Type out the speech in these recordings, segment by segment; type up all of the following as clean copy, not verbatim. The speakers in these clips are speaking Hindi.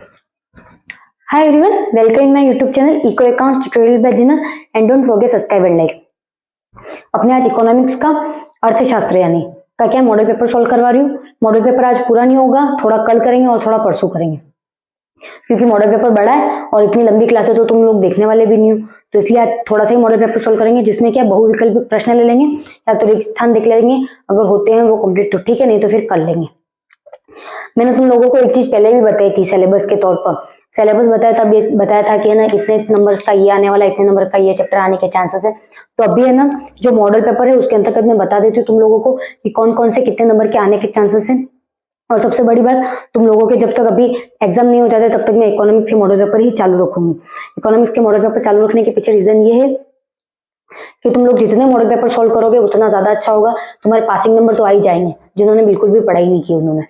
Hi everyone, welcome in my YouTube channel Eco Accounts Tutorial by Jina and don't forget subscribe and like। अपने आज इकोनॉमिक्स का अर्थशास्त्र यानी का क्या मॉडल पेपर सॉल्व करवा रही हूँ। मॉडल पेपर आज पूरा नहीं होगा, थोड़ा कल करेंगे और थोड़ा परसों करेंगे, क्योंकि मॉडल पेपर बड़ा है और इतनी लंबी क्लासेस तो तुम लोग देखने वाले भी नहीं हो, तो इसलिए आज थोड़ा सा ही मॉडल पेपर सॉल्व करेंगे, जिसमें क्या बहुविकल्पिक प्रश्न ले लेंगे या तो रिक्त स्थान देख लेंगे। अगर होते हैं वो कंप्लीट तो ठीक है, नहीं तो फिर कर लेंगे। मैंने तुम लोगों को एक चीज पहले भी बताई थी सिलेबस के तौर पर। सिलेबस बताया था कि है ना इतने नंबर का ये आने वाला, इतने नंबर का ये चैप्टर आने के चांसेस है। तो अभी है ना जो मॉडल पेपर है उसके अंतर्गत मैं बता देती हूँ तुम लोगों को कि कौन कौन से कितने नंबर के आने के चांसेस है। और सबसे बड़ी बात, तुम लोगों के जब तक अभी एग्जाम नहीं हो जाते तब तक मैं इकोनॉमिक्स के मॉडल पेपर ही चालू रखूंगी। इकोनॉमिक्स के मॉडल पेपर चालू रखने के पीछे रीजन ये है कि तुम लोग जितने मॉडल पेपर सॉल्व करोगे उतना ज्यादा अच्छा होगा। तुम्हारे पासिंग नंबर तो आ ही जाएंगे जिन्होंने बिल्कुल भी पढ़ाई नहीं की उन्होंने,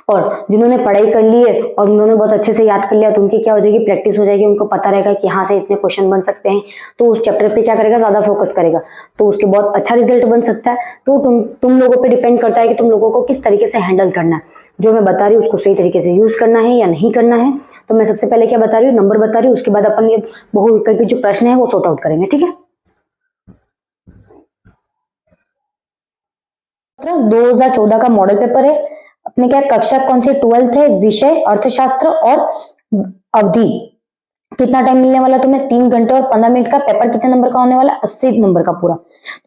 और जिन्होंने पढ़ाई कर ली है और उन्होंने बहुत अच्छे से याद कर लिया तो उनकी क्या हो जाएगी, प्रैक्टिस हो जाएगी। उनको पता रहेगा कि यहाँ से इतने क्वेश्चन बन सकते हैं, तो उस चैप्टर पे क्या करेगा, ज्यादा फोकस करेगा, तो उसके बहुत अच्छा रिजल्ट बन सकता है। तो तुम लोगों पे डिपेंड करता है कि तुम लोगों को किस तरीके से हैंडल करना है। जो मैं बता रही हूँ उसको सही तरीके से यूज करना है या नहीं करना है। तो मैं सबसे पहले क्या बता रही हूँ, नंबर बता रही हूँ, उसके बाद अपन ये बहुविकल्पिक जो प्रश्न है वो सॉर्ट आउट करेंगे, ठीक है। 2014 का मॉडल पेपर है। अपने क्या कक्षा कौन सी, 12th है, विषय अर्थशास्त्र और अवधि। कितना टाइम मिलने वाला तुम्हें, 3 घंटे और 15 मिनट का। पेपर कितने नंबर का होने वाला, 80 नंबर का पूरा।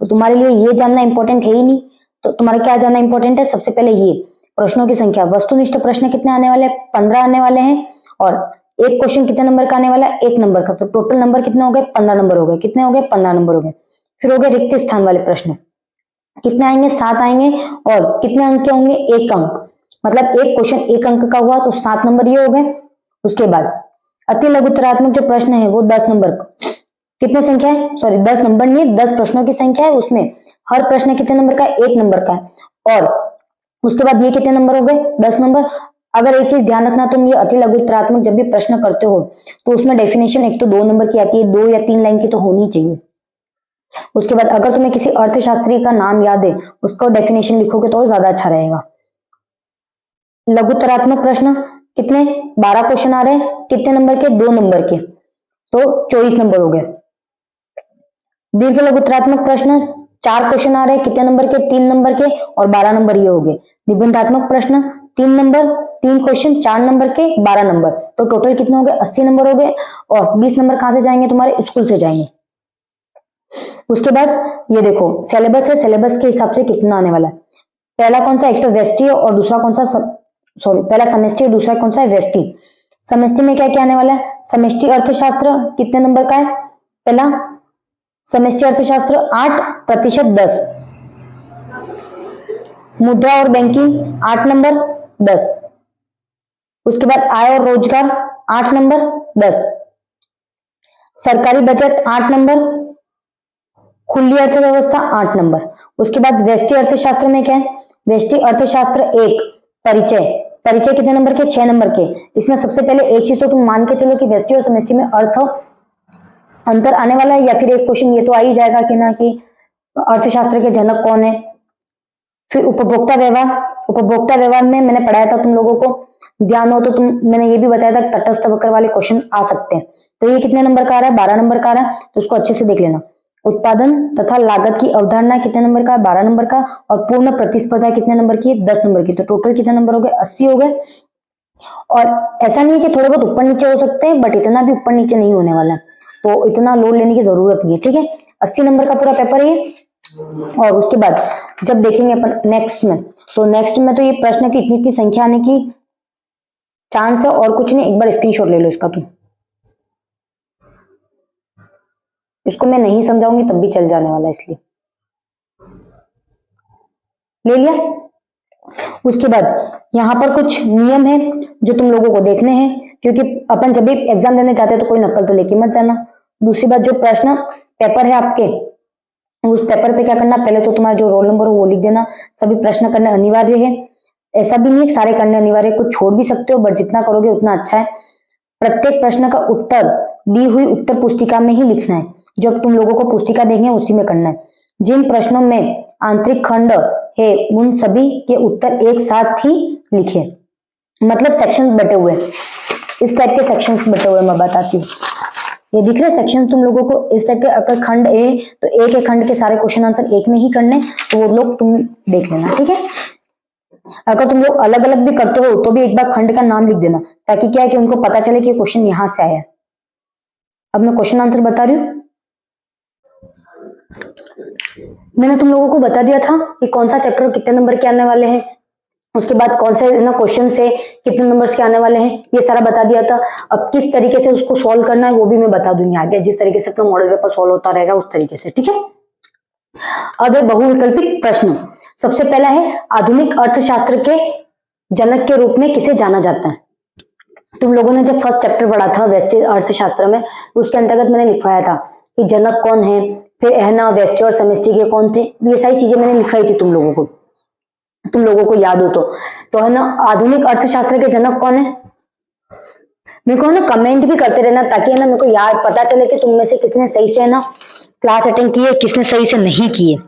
तो तुम्हारे लिए ये जानना इंपॉर्टेंट है ही नहीं, तो तुम्हारा क्या जानना इंपॉर्टेंट है, सबसे पहले ये प्रश्नों की संख्या। वस्तुनिष्ठ प्रश्न कितने आने वाले हैं, 15 आने वाले हैं। और एक क्वेश्चन कितने नंबर का आने वाला है, 1 नंबर का। तो टोटल नंबर कितने हो गए, 15 नंबर हो गए। कितने हो गए, 15 नंबर हो गए। फिर हो गए रिक्त स्थान वाले प्रश्न, कितने आएंगे, 7 आएंगे। और कितने अंक के होंगे, 1 अंक। मतलब एक क्वेश्चन 1 अंक का हुआ तो 7 नंबर ये हो गए। उसके बाद अति लघुत्तरात्मक जो प्रश्न है वो 10 नंबर, कितने संख्या है, सॉरी 10 नंबर नहीं, 10 प्रश्नों की संख्या है। उसमें हर प्रश्न कितने नंबर का, 1 नंबर का है। और उसके बाद ये कितने नंबर हो गए, 10 नंबर। अगर एक चीज ध्यान रखना, तुम ये अति लघुत्तरात्मक जब भी प्रश्न करते हो तो उसमें डेफिनेशन एक तो 2 नंबर की आती है, 2 या 3 लाइन की तो होनी चाहिए। उसके बाद अगर तुम्हें किसी अर्थशास्त्री का नाम याद है उसका डेफिनेशन लिखोगे तो और ज्यादा अच्छा रहेगा। लघुत्तरात्मक प्रश्न कितने, 12 क्वेश्चन आ रहे हैं, कितने नंबर के, 2 नंबर के, तो 24 नंबर हो गए। दीर्घ लघुत्तरात्मक प्रश्न 4 क्वेश्चन आ रहे हैं, कितने नंबर के, 3 नंबर के, और 12 नंबर ये हो गए। निबंधात्मक प्रश्न 3 नंबर, 3 क्वेश्चन, 4 नंबर के, 12 नंबर, तो टोटल कितने हो गए, 80 नंबर हो गए। और 20 नंबर कहां से जाएंगे, तुम्हारे स्कूल से जाएंगे। उसके बाद ये देखो सिलेबस है, सिलेबस के हिसाब से कितना आने वाला है। पहला कौन सा, एक तो वेस्टी और दूसरा कौन सा, सॉरी पहला समष्टि और दूसरा कौन सा है, वेस्टी। समष्टि में क्या क्या आने वाला है, समष्टि अर्थशास्त्र कितने नंबर का है, पहला समष्टि अर्थशास्त्र 8% 10। मुद्रा और बैंकिंग 8 नंबर 10। उसके बाद आय और रोजगार 8 नंबर 10। सरकारी बजट 8 नंबर। खुली अर्थव्यवस्था 8 नंबर। उसके बाद व्यष्टि अर्थशास्त्र में क्या है, व्यष्टि अर्थशास्त्र 1 परिचय, परिचय कितने नंबर के, 6 नंबर के। इसमें सबसे पहले एक चीज तो तुम मान के चलो कि व्यष्टि और समष्टि में अर्थ अंतर आने वाला है, या फिर एक क्वेश्चन ये तो आ ही जाएगा कि ना कि अर्थशास्त्र के जनक कौन है। फिर उपभोक्ता व्यवहार, उपभोक्ता व्यवहार में मैंने पढ़ाया था, तुम लोगों को ध्यान हो तो मैंने ये भी बताया था तटस्थ वक्र वाले क्वेश्चन आ सकते हैं। तो ये कितने नंबर का आ रहा है, 12 नंबर का आ रहा है, तो उसको अच्छे से देख लेना। उत्पादन तथा लागत की अवधारणा कितने नंबर का है, 12 नंबर का। और पूर्ण प्रतिस्पर्धा कितने नंबर की है, 10 नंबर की। तो टोटल कितने नंबर हो गए, 80 हो गए। और ऐसा नहीं है कि थोड़े बहुत ऊपर नीचे हो सकते हैं, बट इतना भी ऊपर नीचे नहीं होने वाला है, तो इतना लोड लेने की जरूरत नहीं है, ठीक है। 80 नंबर का पूरा पेपर है। और उसके बाद जब देखेंगे अपन नेक्स्ट में, तो नेक्स्ट में तो ये प्रश्न की इतनी इतनी संख्या आने की चांस है और कुछ नहीं। एक बार स्क्रीनशॉट ले लो इसका, तुम इसको मैं नहीं समझाऊंगी तब भी चल जाने वाला, इसलिए ले लिया। उसके बाद यहाँ पर कुछ नियम है जो तुम लोगों को देखने हैं, क्योंकि अपन जब भी एग्जाम देने जाते हैं तो कोई नकल तो लेके मत जाना। दूसरी बात, जो प्रश्न पेपर है आपके, उस पेपर पे क्या करना, पहले तो तुम्हारा जो रोल नंबर हो वो लिख देना। सभी प्रश्न करने अनिवार्य है, ऐसा भी नहीं है सारे करने अनिवार्य, कुछ छोड़ भी सकते हो, बट जितना करोगे उतना अच्छा है। प्रत्येक प्रश्न का उत्तर दी हुई उत्तर पुस्तिका में ही लिखना है, जब तुम लोगों को पुस्तिका देंगे उसी में करना है। जिन प्रश्नों में आंतरिक खंड है उन सभी के उत्तर एक साथ ही लिखे। मतलब सेक्शन बटे हुए, इस टाइप के सेक्शंस बटे हुए मैं बताती हूँ। ये दिख रहे सेक्शन तुम लोगों को इस टाइप के, अगर खंड ए तो एक एक खंड के सारे क्वेश्चन आंसर एक में ही करने, तो वो लोग तुम देख लेना, ठीक है। अगर तुम लोग अलग अलग भी करते हो तो भी एक बार खंड का नाम लिख देना, ताकि क्या है कि उनको पता चले कि क्वेश्चन यहां से आया है। अब मैं क्वेश्चन आंसर बता रही हूँ। मैंने तुम लोगों को बता दिया था कि कौन सा चैप्टर कितने नंबर के आने वाले हैं, उसके बाद कौन से ना क्वेश्चन से कितने नंबर्स के आने वाले हैं, ये सारा बता दिया था। अब किस तरीके से उसको सॉल्व करना है वो भी मैं बता दूंगी आगे, जिस तरीके से अपना मॉडल पेपर सॉल्व होता रहेगा उस तरीके से, ठीक है। अब है बहुविकल्पिक प्रश्न। सबसे पहला है, आधुनिक अर्थशास्त्र के जनक के रूप में किसे जाना जाता है। तुम लोगों ने जब फर्स्ट चैप्टर पढ़ा था व्यष्टि अर्थशास्त्र में, उसके अंतर्गत मैंने लिखवाया था कि जनक कौन है, फिर है ना व्यष्टि और समष्टि के कौन थे, ये सारी चीजें मैंने लिखवाई थी तुम लोगों को याद हो तो है ना। आधुनिक अर्थशास्त्र के जनक कौन है, मेरे को ना कमेंट भी करते रहना, ताकि है ना मेरे को याद पता चले कि तुम में से किसने सही से है ना क्लास अटेंड की है, किसने सही से नहीं की है।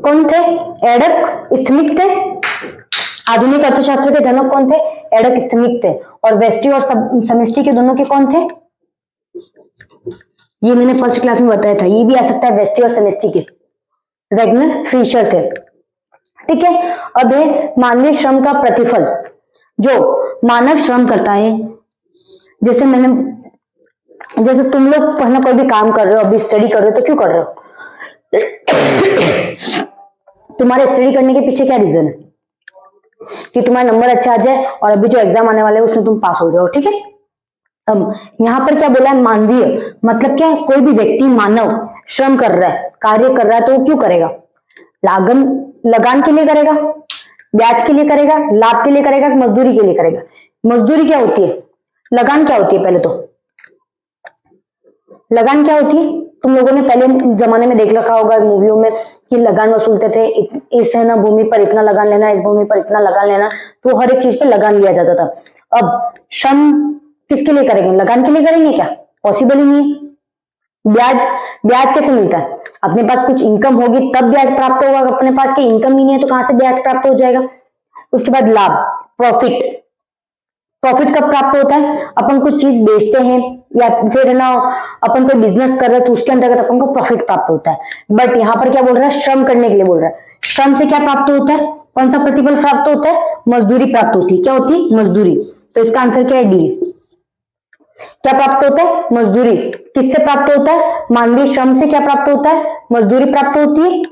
कौन थे, एडक स्मिथ थे। आधुनिक अर्थशास्त्र के जनक कौन थे, एडक स्मिथ थे। और व्यष्टि और समष्टि के दोनों के कौन थे, ये मैंने फर्स्ट क्लास में बताया था, ये भी आ सकता है व्यष्टि और समष्टि के, रेगनर फिशर थे, ठीक है। अब है मानवीय श्रम का प्रतिफल। जो मानव श्रम करता है, जैसे तुम लोग पहले कोई भी काम कर रहे हो, अभी स्टडी कर रहे हो, तो क्यों कर रहे हो, तुम्हारे स्टडी करने के पीछे क्या रीजन है, कि तुम्हारा नंबर अच्छा आ जाए और अभी जो एग्जाम आने वाले हैं उसमें तुम पास हो जाओ, ठीक है। अब यहाँ पर क्या बोला है, मानवीय, मतलब क्या है, कोई भी व्यक्ति मानव श्रम कर रहा है, कार्य कर रहा है, तो वो क्यों करेगा, लगान के लिए करेगा, ब्याज के लिए करेगा, लाभ के लिए करेगा, मजदूरी के लिए करेगा। मजदूरी क्या होती है, लगान क्या होती है, पहले तो लगान क्या होती है, तुम लोगों ने पहले जमाने में देख रखा होगा मूवियों में कि लगान वसूलते थे, इस है ना भूमि पर इतना लगान लेना, इस भूमि पर इतना लगान लेना, तो हर एक चीज पे लगान लिया जाता था। अब श्रम किसके लिए करेंगे, लगान के लिए करेंगे क्या, पॉसिबल ही नहीं है। ब्याज कैसे मिलता है, अपने पास कुछ इनकम होगी तब ब्याज प्राप्त होगा, अपने पास की इनकम ही नहीं है तो कहां से ब्याज प्राप्त हो जाएगा। उसके बाद लाभ, प्रॉफिट कब प्राप्त होता है, अपन कुछ चीज बेचते हैं या फिर ना अपन कोई बिजनेस कर रहे हैं तो उसके अंतर्गत अपन को प्रॉफिट प्राप्त होता है। बट यहाँ पर क्या बोल रहा है, श्रम करने के लिए बोल रहा है। श्रम से क्या प्राप्त होता है, कौन सा प्रतिफल प्राप्त होता है, मजदूरी प्राप्त होती है। क्या होती है, मजदूरी। तो इसका आंसर क्या है, डी। क्या प्राप्त होता है, मजदूरी। किससे प्राप्त होता है, मानवीय श्रम से क्या प्राप्त होता है, मजदूरी प्राप्त होती है।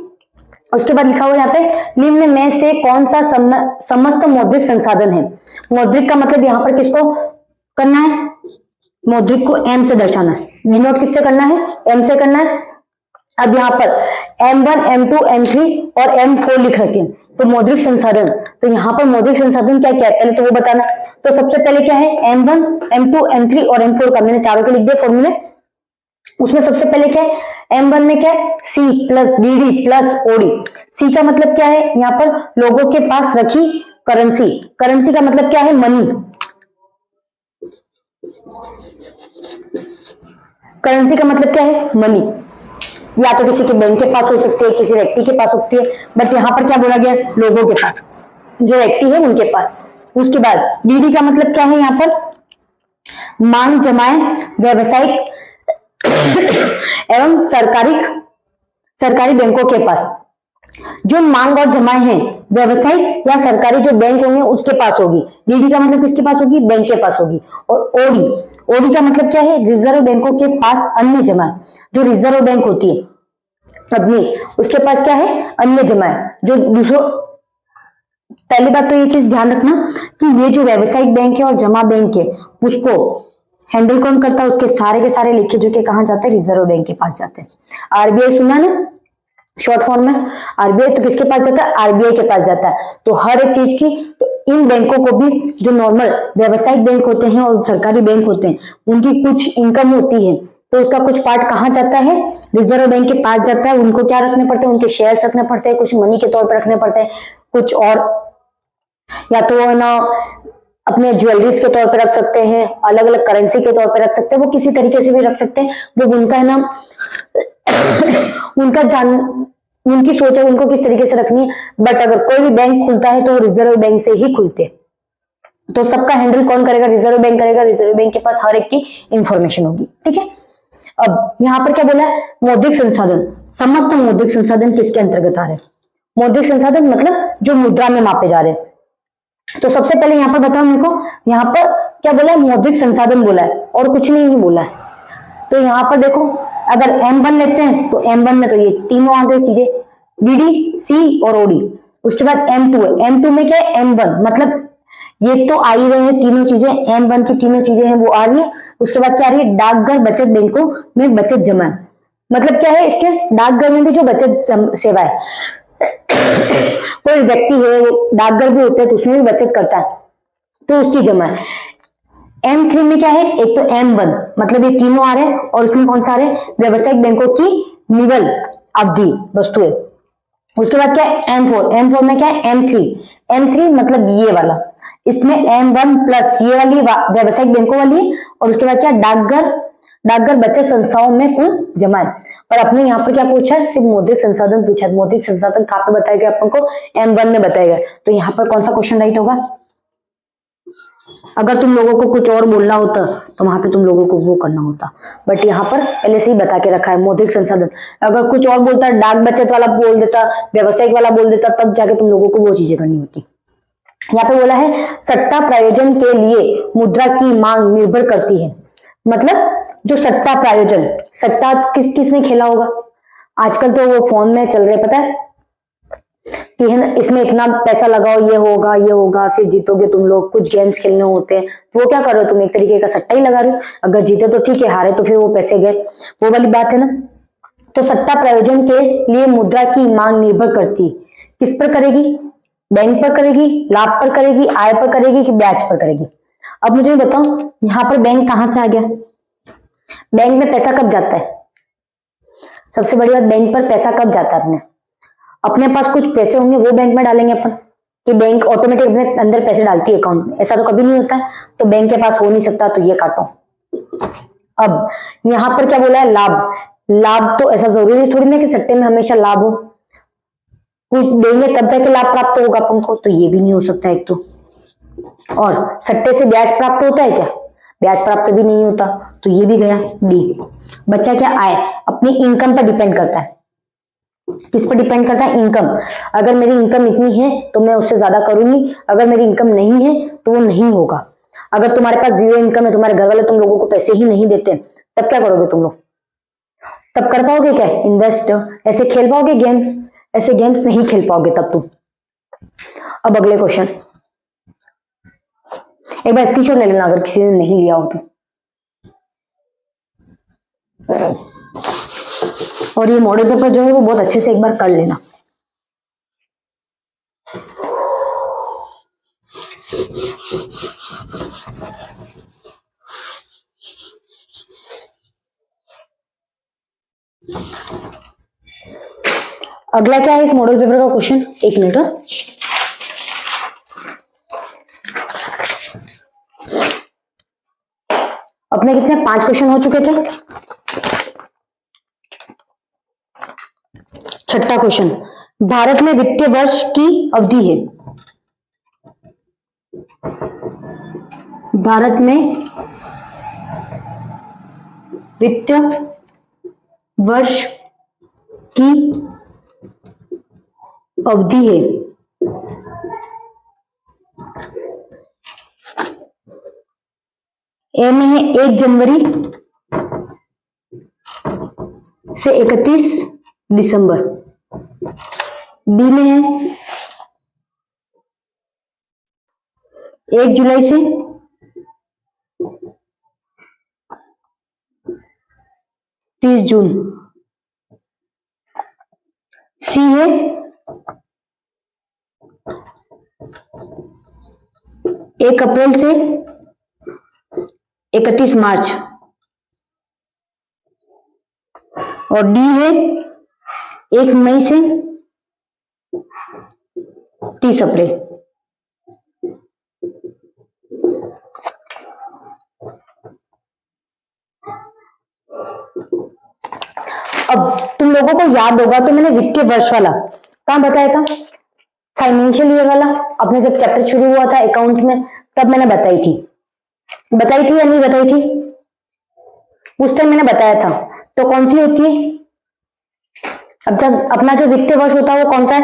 उसके बाद लिखा हुआ यहाँ पे, निम्न में से कौन सा समस्त मौद्रिक संसाधन है। मौद्रिक का मतलब यहाँ पर किसको करना है, मौद्रिक को एम से दर्शाना है। डिनोट किससे करना है, एम से करना है। अब यहाँ पर M1, M2, M3 और M4 लिख रखे हैं, तो मौद्रिक संसाधन, तो यहाँ पर मौद्रिक संसाधन क्या क्या है पहले तो वो बताना। तो सबसे पहले क्या है, M1, M2, M3 और M4 का मैंने चारों के लिख दिए फॉर्मूले। उसमें सबसे पहले क्या है, M1 में क्या है, C plus DD plus OD। C का मतलब क्या है, यहाँ पर लोगों के पास रखी करेंसी, करेंसी का मतलब क्या है, मनी। करेंसी का मतलब क्या है, मनी। या तो किसी के बैंक के पास हो सकती है, किसी व्यक्ति के पास होती है, बट यहाँ पर क्या बोला गया, लोगों के पास, जो व्यक्ति है उनके पास। उसके बाद DD का मतलब क्या है, यहाँ पर मांग जमाए व्यावसायिक एवं सरकारी बैंकों के पास। जो मांग और जमाए हैं व्यवसायिक या सरकारी जो बैंक होंगे उसके पास होगी। डीडी का मतलब किसके पास होगी, बैंक के पास होगी। और ओडी का मतलब क्या है, रिजर्व बैंकों के पास अन्य जमा, जो रिजर्व बैंक होती है अपनी, उसके पास क्या है, अन्य जमा, जो दूसरों। पहली बात तो ये चीज ध्यान रखना कि ये जो व्यावसायिक बैंक है और जमा बैंक है उसको हैंडल कौन करता है, उसके सारे के सारे लेखे जो के कहां जाते हैं, रिजर्व बैंक के पास जाते हैं। आरबीआई सुना ना शॉर्ट फॉर्म में, आरबीआई तो किसके पास जाता है, आरबीआई के पास जाता है। तो हर एक चीज की, तो इन बैंकों को भी, जो नॉर्मल व्यावसायिक बैंक होते हैं और सरकारी बैंक होते हैं, उनकी कुछ इनकम होती है, तो उसका कुछ पार्ट कहाँ जाता है, रिजर्व बैंक के पास जाता है। उनको क्या रखने पड़ते हैं, उनके शेयर्स रखने पड़ते हैं, कुछ मनी के तौर पर रखने पड़ते हैं, कुछ और या तो है ना अपने ज्वेलरीज के तौर पर रख सकते हैं, अलग अलग करेंसी के तौर पर रख सकते हैं, वो किसी तरीके से भी रख सकते हैं, वो उनका है ना उनका उनकी सोच है उनको किस तरीके से रखनी है, बट अगर कोई भी बैंक खुलता है तो वो रिजर्व बैंक से ही खुलते हैं। तो सबका हैंडल कौन करेगा? रिजर्व बैंक करेगा। रिजर्व बैंक के पास हर एक की इंफॉर्मेशन होगी, ठीक है। अब यहाँ पर क्या बोला है? मौद्रिक संसाधन। समस्त मौद्रिक संसाधन किसके अंतर्गत आ रहे हैं? मौद्रिक संसाधन मतलब जो मुद्रा में मापे जा रहे हैं। तो सबसे पहले यहाँ पर बताओ मेरे को, यहाँ पर क्या बोला है? मौद्रिक संसाधन बोला है और कुछ नहीं बोला है। तो यहाँ पर देखो, अगर M1 लेते हैं तो M1 में तो ये तीनों आ गई चीजें, DD, C और OD। उसके बाद M2 है, M2 में क्या है? M1 मतलब ये तो आ ही रहे हैं तीनों चीजें, M1 की तीनों चीजें हैं वो आ रही है। उसके बाद क्या आ रही है? डाकघर बचत बैंकों में बचत जमा। मतलब क्या है इसके? डाकघर में भी जो बचत सेवा है, कोई व्यक्ति है वो डाकघर भी होता है तो उसमें भी बचत करता है तो उसकी जमा है। M3 में क्या है? एक तो M1 मतलब ये तीनों आ रहे हैं और इसमें कौन सा आ रहे हैं? व्यवसायिक बैंकों की निवल अवधि वस्तुएं। उसके बाद क्या है? M4 में क्या है? M3 मतलब ये वाला, इसमें M1 प्लस ये वाली व्यवसायिक बैंकों वाली है और उसके बाद क्या? डाकघर बचत संस्थाओं में कुल जमा है। पर अपने यहाँ पर क्या पूछा है? सिर्फ मौद्रिक संसाधन पूछा है। मौद्रिक संसाधन कहाँ पे बताया गया अपन को? M1 में बताया गया। तो यहाँ पर कौन सा क्वेश्चन राइट होगा? अगर तुम लोगों को कुछ और बोलना होता तो वहां पे तुम लोगों को वो करना होता, बट यहाँ पर पहले से ही बता के रखा है मौद्रिक संसाधन। अगर कुछ और बोलता, डाक बचत वाला बोल देता, व्यवसायिक वाला बोल देता, तब जाके तुम लोगों को वो चीजें करनी होती। यहाँ पे बोला है सट्टा प्रायोजन के लिए मुद्रा की मांग निर्भर करती है। मतलब जो सट्टा प्रायोजन, सट्टा किसने खेला होगा? आजकल तो वो फोन में चल रहे, पता है कि है ना, इसमें इतना पैसा लगाओ, ये होगा, फिर जीतोगे तुम लोग। कुछ गेम्स खेलने होते हैं, वो क्या कर रहे हो तुम? एक तरीके का सट्टा ही लगा रहे हो। अगर जीते तो ठीक है, हारे तो फिर वो पैसे गए, वो वाली बात है ना। तो सट्टा प्रायोजन के लिए मुद्रा की मांग निर्भर करती किस पर करेगी? बैंक पर करेगी, लाभ पर करेगी, आय पर करेगी कि ब्याज पर करेगी? अब मुझे बताओ यहाँ पर बैंक कहां से आ गया? बैंक में पैसा कब जाता है? सबसे बड़ी बात, बैंक पर पैसा कब जाता है? अपने पास कुछ पैसे होंगे वो बैंक में डालेंगे अपन, कि बैंक ऑटोमेटिक अपने अंदर पैसे डालती है अकाउंट में? ऐसा तो कभी नहीं होता है। तो बैंक के पास हो नहीं सकता, तो ये काटो। अब यहां पर क्या बोला है? लाभ तो ऐसा जरूरी थोड़ी ना कि सट्टे में हमेशा लाभ हो। कुछ देंगे तब जाके लाभ प्राप्त होगा अपन को, तो ये भी नहीं हो सकता एक तो। और सट्टे से ब्याज प्राप्त होता है क्या? ब्याज प्राप्त भी नहीं होता, तो ये भी गया डी। बच्चा क्या? आय अपनी इनकम पर डिपेंड करता है। किस पर डिपेंड करता है? इनकम। अगर मेरी इनकम इतनी है तो मैं उससे ज्यादा करूंगी, अगर मेरी इनकम नहीं है तो वो नहीं होगा। अगर तुम्हारे पास जीरो इनकम है, तुम्हारे घर वाले तुम लोगों को पैसे ही नहीं देते, तब क्या करोगे तुम लोग? तब कर पाओगे क्या? इन्वेस्ट। ऐसे खेल पाओगे गेम? ऐसे गेम्स नहीं खेल पाओगे तब तुम। अब अगले क्वेश्चन, एक बार स्क्रीनशॉट ले लेना अगर किसी ने नहीं लिया हो तो। और ये मॉडल पेपर जो है वो बहुत अच्छे से एक बार कर लेना। अगला क्या है इस मॉडल पेपर का क्वेश्चन? एक मिनट। अपने कितने 5 क्वेश्चन हो चुके थे। छठा क्वेश्चन, भारत में वित्तीय वर्ष की अवधि है। भारत में वित्तीय वर्ष की अवधि है। ए में है 1 जनवरी से 31 दिसंबर। बी में है 1 जुलाई से 30 जून। सी है 1 अप्रैल से 31 मार्च। और डी है 1 मई से 30 अप्रैल। अब तुम लोगों को याद होगा तो मैंने वित्तीय वर्ष वाला कहाँ बताया था, फाइनेंशियल ईयर वाला, अपने जब चैप्टर शुरू हुआ था अकाउंट में तब मैंने बताई थी या नहीं बताई थी, उस टाइम मैंने बताया था। तो कौन सी होती है, अब जब अपना जो वित्तीय वर्ष होता है वो कौन सा है,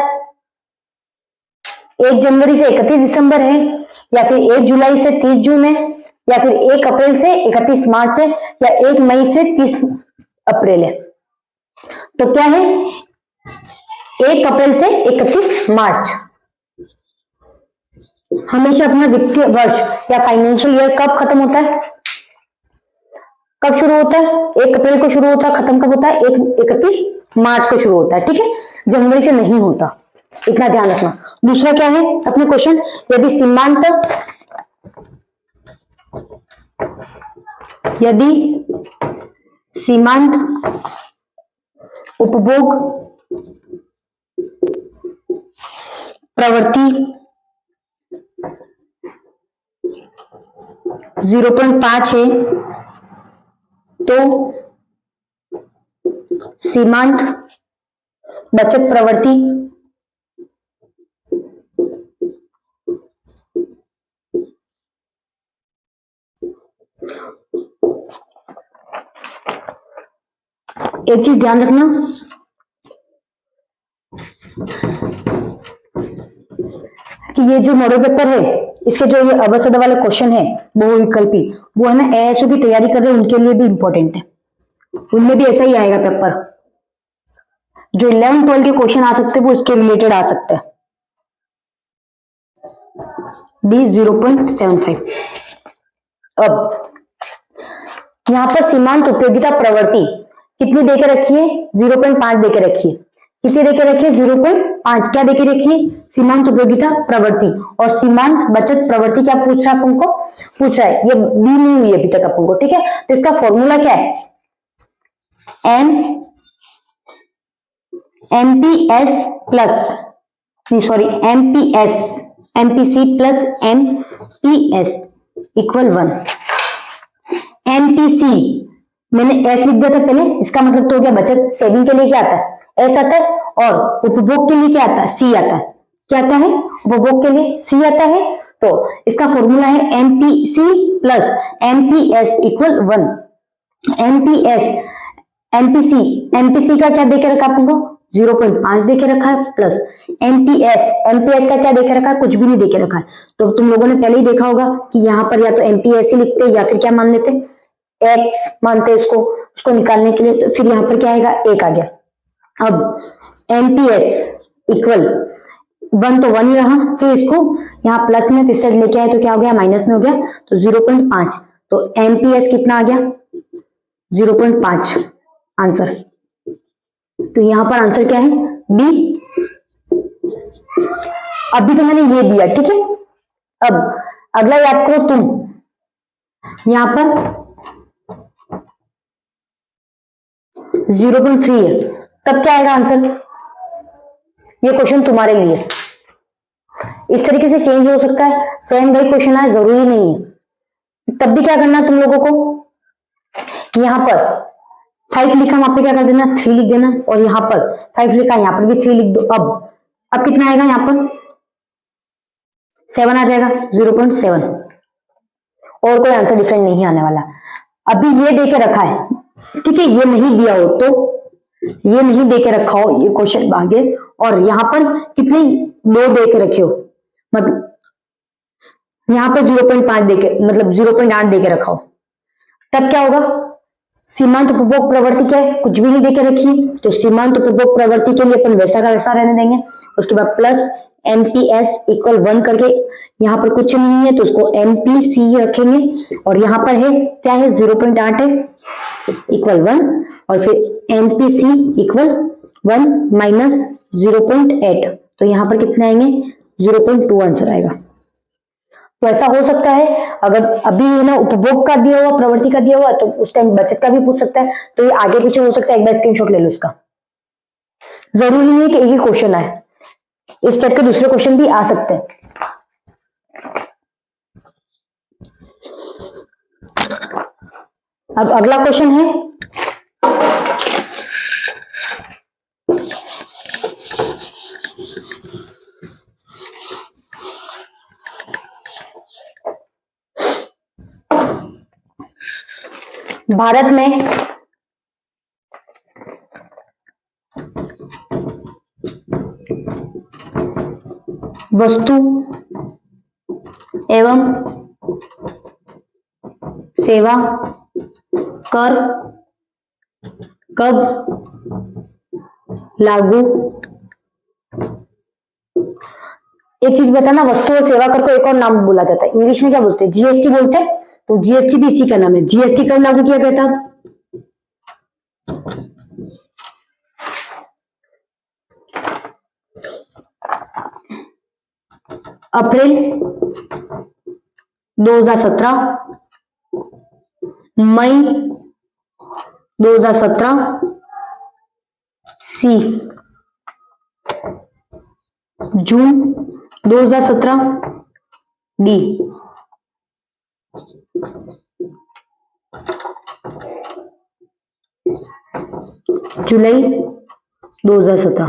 1 जनवरी से 31 दिसंबर है, या फिर 1 जुलाई से 30 जून है, या फिर 1 अप्रैल से 31 मार्च है, या 1 मई से 30 अप्रैल है। तो क्या है, 1 अप्रैल से 31 मार्च। हमेशा अपना वित्तीय वर्ष या फाइनेंशियल ईयर कब खत्म होता है, कब शुरू होता है, 1 अप्रैल को शुरू होता है, खत्म कब होता है, 31 मार्च को शुरू होता है, ठीक है, जनवरी से नहीं होता, इतना ध्यान रखना। दूसरा क्या है अपने क्वेश्चन, यदि सीमांत उपभोग प्रवृत्ति 0.5 है तो सीमांत बचत प्रवृत्ति एक चीज ध्यान रखना कि ये जो मॉडल पेपर है इसके जो ये अवसद वाले क्वेश्चन है बहुविकल्पी, वो है ना एएसओ की तैयारी कर रहे हैं उनके लिए भी इंपॉर्टेंट है, उनमें भी ऐसा ही आएगा पेपर, जो 11-12 के क्वेश्चन आ सकते हैं वो इसके रिलेटेड आ सकते हैं। डी 0.75। अब यहां पर सीमांत उपयोगिता प्रवृत्ति कितनी देके रखी है, 0.5 देके रखी है, कितनी देके रखी है, 0.5। क्या देके रखी है, सीमांत उपयोगिता प्रवृत्ति। और सीमांत बचत प्रवृत्ति क्या पूछ रहा है अपन को, पूछ रहा है, ये बी नहीं हुई अभी तक अपन को, ठीक है। तो इसका फॉर्मूला क्या है, MPS plus MPC plus MPS equal 1। MPC मैंने एस लिख दिया था पहले, इसका मतलब तो हो गया बचत सेविंग के लिए क्या आता है, एस आता है, और उपभोग के लिए क्या आता है, सी आता है। क्या आता है, उपभोग के लिए सी आता है। तो इसका फॉर्मूला है MPC plus MPS equal 1। MPC का क्या देके रखा आपको, 0.5 देके रखा है, प्लस एमपीएस का क्या देके रखा है, कुछ भी नहीं देके रखा है। तो तुम लोगों ने पहले ही देखा होगा कि यहाँ पर या तो एमपीएस ही लिखते या फिर क्या मान लेते, एक्स मानते उसको निकालने के लिए। तो फिर यहाँ पर क्या आएगा, 1 आ गया। अब एमपीएस इक्वल 1 तो 1 ही रहा, फिर इसको यहाँ प्लस में किस साइड लेके आए तो क्या हो गया, माइनस में हो गया, तो 0.5। तो एमपीएस कितना आ गया, 0.5 आंसर। तो यहां पर आंसर क्या है, बी। अभी तो मैंने ये दिया, ठीक है। अब अगला याद करो तुम, यहां पर 0.3 है, तब क्या आएगा आंसर, ये क्वेश्चन तुम्हारे लिए इस तरीके से चेंज हो सकता है, सेम वही क्वेश्चन आए जरूरी नहीं है। तब भी क्या करना तुम लोगों को, यहां पर 5 लिखा, वहां पे क्या कर देना, 3 लिख देना, और यहाँ पर 5 लिखा, यहाँ पर भी 3 लिख दो। अब कितना आएगा, यहाँ पर 7 आ जाएगा, 0.7, और कोई आंसर डिफरेंट नहीं आने वाला। अभी ये देके रखा है, ठीक है, ये नहीं दिया हो तो ये नहीं देके रखा हो ये क्वेश्चन आगे, और यहाँ पर कितने 2 देके रखे हो, मतलब यहाँ पर 0.5 देके, मतलब 0.8 देके रखा हो, तब क्या होगा, सीमांत उपभोग प्रवृत्ति क्या है, कुछ भी नहीं देके रखी, तो सीमांत उपभोग प्रवृत्ति के लिए अपन वैसा का वैसा रहने देंगे। उसके बाद प्लस एमपीएस इक्वल 1 करके, यहाँ पर कुछ नहीं है तो उसको एमपीसी रखेंगे, और यहाँ पर है क्या है, 0.8 है इक्वल 1, और फिर एमपीसी इक्वल 1 माइनस 0.8, तो यहाँ पर कितने आएंगे, 0.2 आंसर आएगा। तो ऐसा हो सकता है, अगर अभी है ना उपभोग का दिया हुआ, प्रवृत्ति का दिया हुआ, तो उस टाइम बचत का भी पूछ सकता है, तो ये आगे पीछे हो सकता है, एक बार स्क्रीनशॉट ले लो इसका। जरूरी नहीं है कि एक ही क्वेश्चन आए, इस टाइप के दूसरे क्वेश्चन भी आ सकते हैं। अब अगला क्वेश्चन है, भारत में वस्तु एवं सेवा कर कब लागू, एक चीज बताना, वस्तु और सेवा कर को एक और नाम बोला जाता है, इंग्लिश में क्या बोलते हैं, जीएसटी बोलते हैं। तो जीएसटी भी इसी का नाम है। जीएसटी कब लागू किया गया था? अप्रैल 2017, मई 2017, सी जून 2017, डी जुलाई 2017।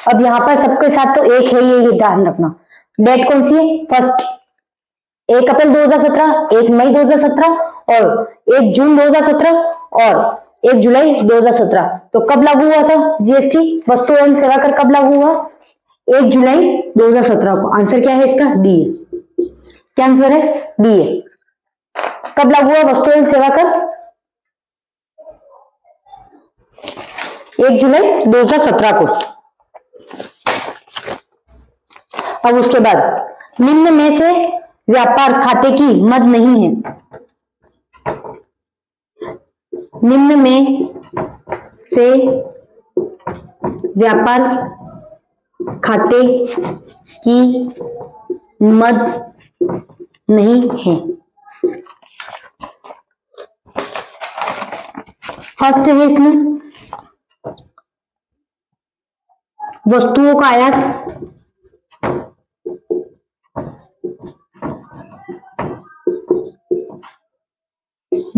अब यहां पर सबके साथ तो एक है, ये ध्यान रखना। डेट कौन सी है? फर्स्ट 1 अप्रैल 2017, 1 मई 2017 और 1 जून 2017 और 1 जुलाई 2017। तो कब लागू हुआ था जीएसटी, वस्तु एवं सेवा कर, कब लागू हुआ? 1 जुलाई 2017 को। आंसर क्या है इसका? डी है। क्या आंसर है? डी है। कब लागू हुआ वस्तु एवं सेवा कर? 1 जुलाई 2017 को। अब उसके बाद निम्न में से व्यापार खाते की मद नहीं है। निम्न में से व्यापार खाते की मद नहीं है। फर्स्ट है इसमें वस्तुओं का आयात,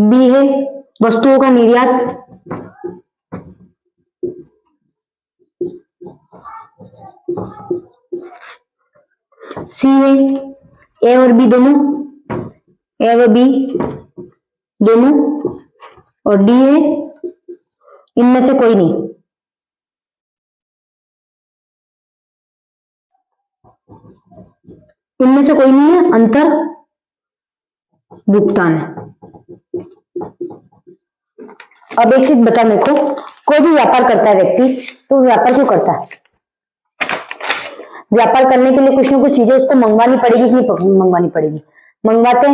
बी है वस्तुओं का निर्यात, सी है ए और बी दोनों, ए व बी दोनों, और डी है इनमें से कोई नहीं। इनमें से कोई नहीं है, अंतर भुगतान है। अब एक चीज बता मेरे को, कोई भी व्यापार करता है व्यक्ति, तो व्यापार क्यों करता है? व्यापार करने के लिए कुछ ना कुछ चीजें उसको मंगवानी पड़ेगी कि नहीं मंगवानी पड़ेगी? मंगवाते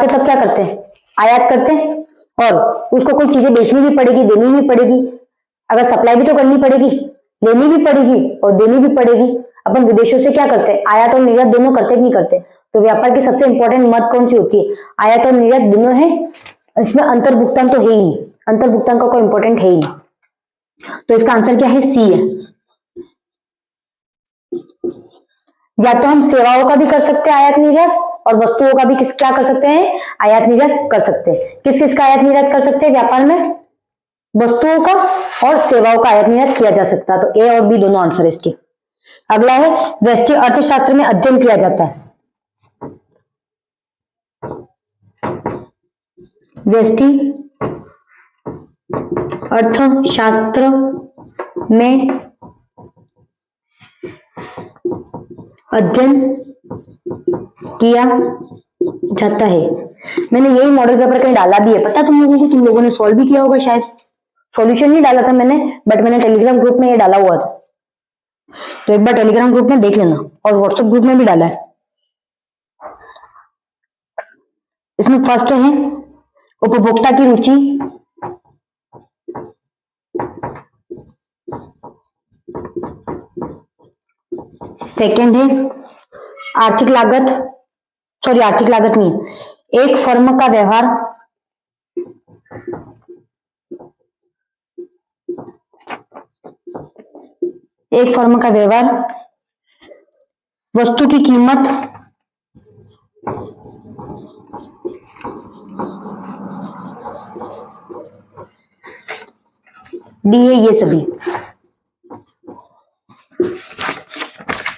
तब क्या करते हैं? आयात करते हैं, और उसको कोई चीजें बेचनी भी पड़ेगी, देनी भी पड़ेगी। अगर सप्लाई भी तो करनी पड़ेगी, लेनी भी पड़ेगी और देनी भी पड़ेगी। अपन विदेशों से क्या करते हैं? आयात और निर्यात दोनों करते कि नहीं करते? तो व्यापार की सबसे इंपॉर्टेंट मद कौन सी होती है? आयात और निर्यात दोनों है। इसमें अंतर भुगतान तो है ही नहीं, अंतर भुगतान का कोई इंपॉर्टेंट है ही नहीं। तो इसका आंसर क्या है? सी है। या तो हम सेवाओं का भी कर सकते हैं आयात निर्यात, और वस्तुओं का भी क्या कर सकते हैं? आयात निर्यात कर सकते हैं। किस किस का आयात निर्यात कर सकते हैं व्यापार में? वस्तुओं का और सेवाओं का आयात निर्यात किया जा सकता है। तो ए और बी दोनों आंसर है इसके। अगला है व्यष्टि अर्थशास्त्र में अध्ययन किया जाता है। व्यष्टि अर्थशास्त्र में अध्ययन किया जाता है। मैंने यही मॉडल पेपर कहीं डाला भी है, पता तुम लोगों को? तुम लोगों ने सॉल्व भी किया होगा शायद। सॉल्यूशन नहीं डाला था मैंने, बट मैंने टेलीग्राम ग्रुप में ये डाला हुआ था, तो एक बार टेलीग्राम ग्रुप में देख लेना, और व्हाट्सएप ग्रुप में भी डाला है। इसमें फर्स्ट है उपभोक्ता की रुचि, सेकंड है आर्थिक लागत, सॉरी आर्थिक लागत नहीं, एक फर्म का व्यवहार, एक फर्म का व्यवहार, वस्तु की कीमत, डी है ये सभी।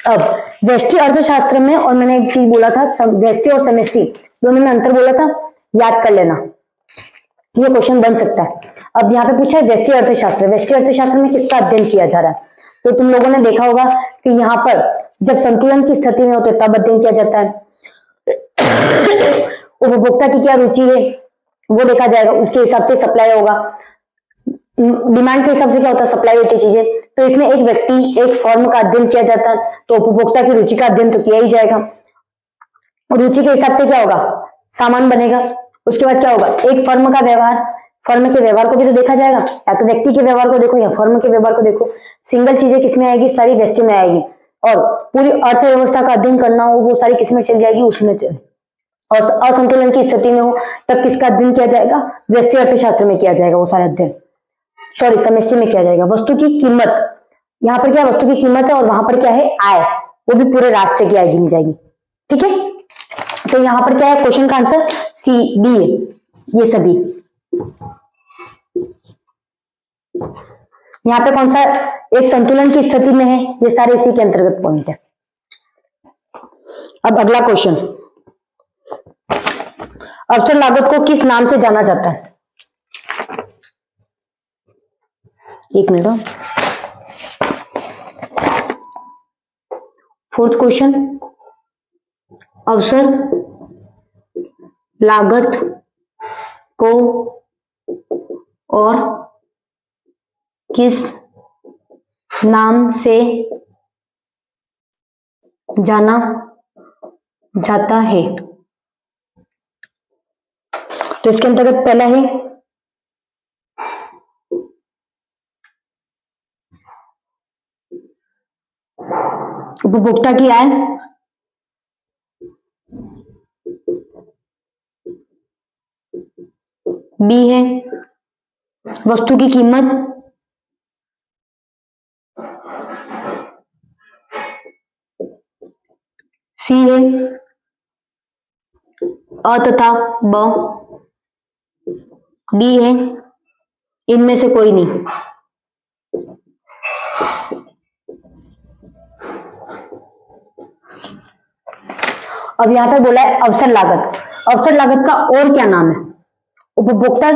अब व्यष्टि अर्थशास्त्र में, और मैंने एक चीज बोला था, व्यष्टि और समष्टि दोनों में अंतर बोला था, याद कर लेना, ये क्वेश्चन बन सकता है। अब यहाँ पे पूछा है व्यष्टि अर्थशास्त्र, व्यष्टि अर्थशास्त्र में किसका अध्ययन किया जा रहा है? तो तुम लोगों ने देखा होगा कि यहाँ पर जब संतुलन की स्थिति में होते तब अध्ययन किया जाता है। उपभोक्ता की क्या रुचि है वो देखा जाएगा, उसके हिसाब से सप्लाई होगा। डिमांड के हिसाब से क्या होता है, सप्लाई होती है चीजें। तो इसमें एक व्यक्ति एक फर्म का अध्ययन किया जाता है, तो उपभोक्ता की रुचि का अध्ययन तो किया ही जाएगा। रुचि के हिसाब से क्या होगा, सामान बनेगा। उसके बाद क्या होगा, एक फर्म का व्यवहार, फर्म के व्यवहार को भी तो देखा जाएगा, या तो व्यक्ति के व्यवहार को देखो या फर्म के व्यवहार को देखो। सिंगल चीजें किसमें आएगी, सारी व्यष्टि में आएगी। और पूरी अर्थव्यवस्था का अध्ययन करना हो वो सारी किसमें चल जाएगी, उसमें चल। और असंतुलन की स्थिति में हो तब किसका अध्ययन किया जाएगा, व्यष्टि अर्थशास्त्र में किया जाएगा वो सारा अध्ययन, सॉरी समष्टि में किया जाएगा। वस्तु की कीमत, यहाँ पर क्या वस्तु की कीमत है, और वहां पर क्या है, आय, वो भी पूरे राष्ट्र की आय गिनी जाएगी। ठीक है, तो यहाँ पर क्या है, क्वेश्चन का आंसर सी डी है, ये सभी। यहाँ पे कौन सा एक संतुलन की स्थिति में है, ये सारे इसी के अंतर्गत पॉइंट है। अब अगला क्वेश्चन, अवसर लागत को किस नाम से जाना जाता है? एक मिनट, फोर्थ क्वेश्चन, अवसर लागत को और किस नाम से जाना जाता है? तो इसके अंतर्गत पहला है उपभोक्ता की आय, बी है वस्तु की कीमत, सी है अ तथा ब, डी है इनमें से कोई नहीं। अब यहां पर बोला है अवसर लागत, अवसर लागत का और क्या नाम है? उपभोक्ता,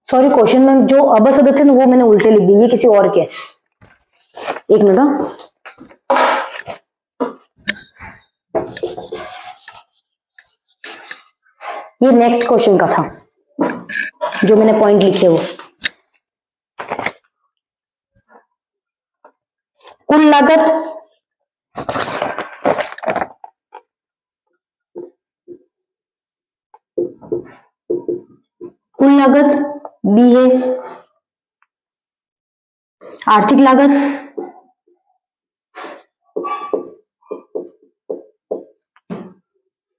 सॉरी क्वेश्चन में जो अबसद थे ना वो मैंने उल्टे लिख दिए, ये किसी और के। एक मिनट, ये नेक्स्ट क्वेश्चन का था जो मैंने पॉइंट लिखे वो। कुल लागत, कुल लागत बी है, आर्थिक लागत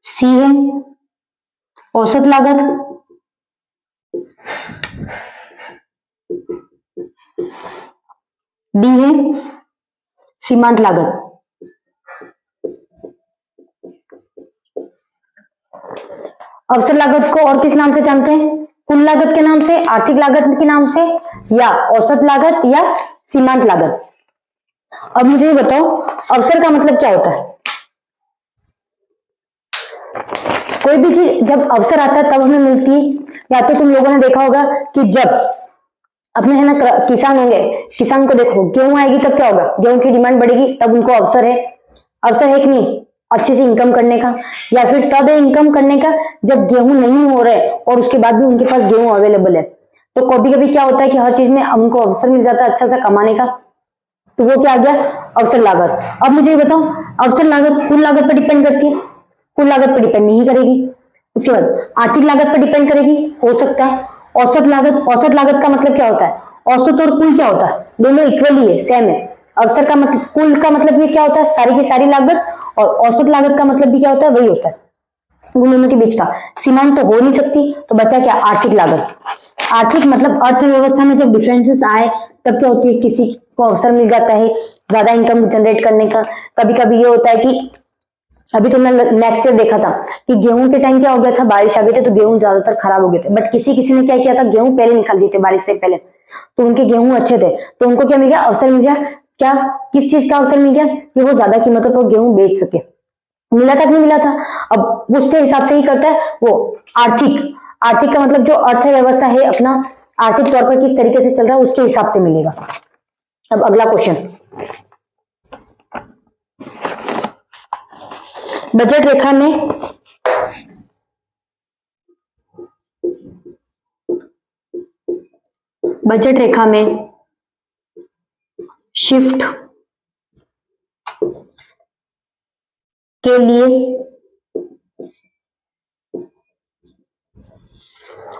सी है, औसत लागत डी है, सीमांत लागत। अवसर लागत को और किस नाम से जानते हैं? कुल लागत के नाम से, आर्थिक लागत के नाम से, या औसत लागत, या सीमांत लागत। अब मुझे ये बताओ अवसर का मतलब क्या होता है? कोई भी चीज जब अवसर आता है तब हमें मिलती है। या तो तुम लोगों ने देखा होगा कि जब अपने है ना किसान होंगे, किसान को देखो गेहूं आएगी तब क्या होगा, गेहूं की डिमांड बढ़ेगी तब उनको अवसर है, अवसर है कि नहीं अच्छे से इनकम करने का। या फिर तब है इनकम करने का जब गेहूं नहीं हो रहे और उसके बाद भी उनके पास गेहूं अवेलेबल है। तो कभी कभी क्या होता है कि हर चीज में उनको अवसर मिल जाता है अच्छा सा कमाने का, तो वो क्या आ गया, अवसर लागत। अब मुझे ये बताओ अवसर लागत कुल लागत पर डिपेंड करती है? कुल लागत पर डिपेंड नहीं करेगी। उसके बाद आर्थिक लागत पर डिपेंड करेगी, हो सकता है। औसत लागत, औसत लागत का मतलब क्या होता है? औसत और कुल क्या होता है, दोनों इक्वली है, सेम है। अवसर का मतलब, कुल का मतलब ये क्या होता है, सारी की सारी लागत, और औसत लागत का मतलब भी क्या होता है, वही होता है, उन दोनों के बीच का। सीमांत तो हो नहीं सकती, तो बचा क्या, आर्थिक लागत। आर्थिक मतलब अर्थव्यवस्था में जब डिफरेंसेस आए तब क्या होती है, किसी को अवसर मिल जाता है ज्यादा इनकम जनरेट करने का। कभी कभी ये होता है कि अभी तो मैं नेक्स्ट ईयर देखा था कि गेहूं के टाइम क्या हो गया था, बारिश आ गई थी तो गेहूं ज्यादातर खराब हो गए थे, बट किसी किसी ने क्या किया था, गेहूं पहले निकाल दिए थे बारिश से पहले, तो उनके गेहूं अच्छे थे, तो उनको क्या मिल गया, अवसर मिल गया। क्या, किस चीज का अवसर मिल गया, कि वो ज्यादा कीमतों पर गेहूं बेच सके। मिला था कि नहीं मिला था। अब उसके हिसाब से ही करता है वो। आर्थिक, आर्थिक का मतलब जो अर्थव्यवस्था है अपना, आर्थिक तौर पर किस तरीके से चल रहा है उसके हिसाब से मिलेगा। अब अगला क्वेश्चन, बजट रेखा में बजट रेखा में शिफ्ट के लिए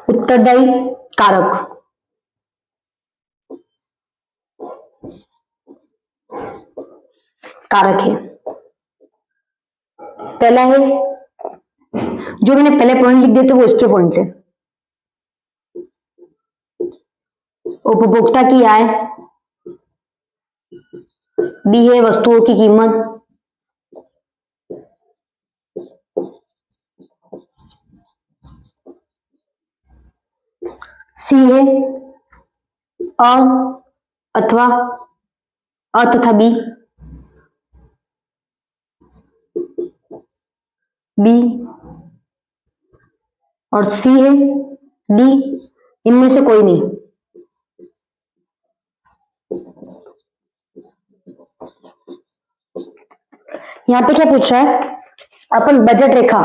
उत्तरदायी कारक, कारक है। पहला है, जो मैंने पहले पॉइंट लिख दिए थे वो इसके पॉइंट से, उपभोक्ता की आय, बी है वस्तुओं की कीमत, सी है अ अथवा अ तथा बी और सी है डी, इनमें से कोई नहीं। यहाँ पे क्या पूछ रहा है, अपन बजट रेखा,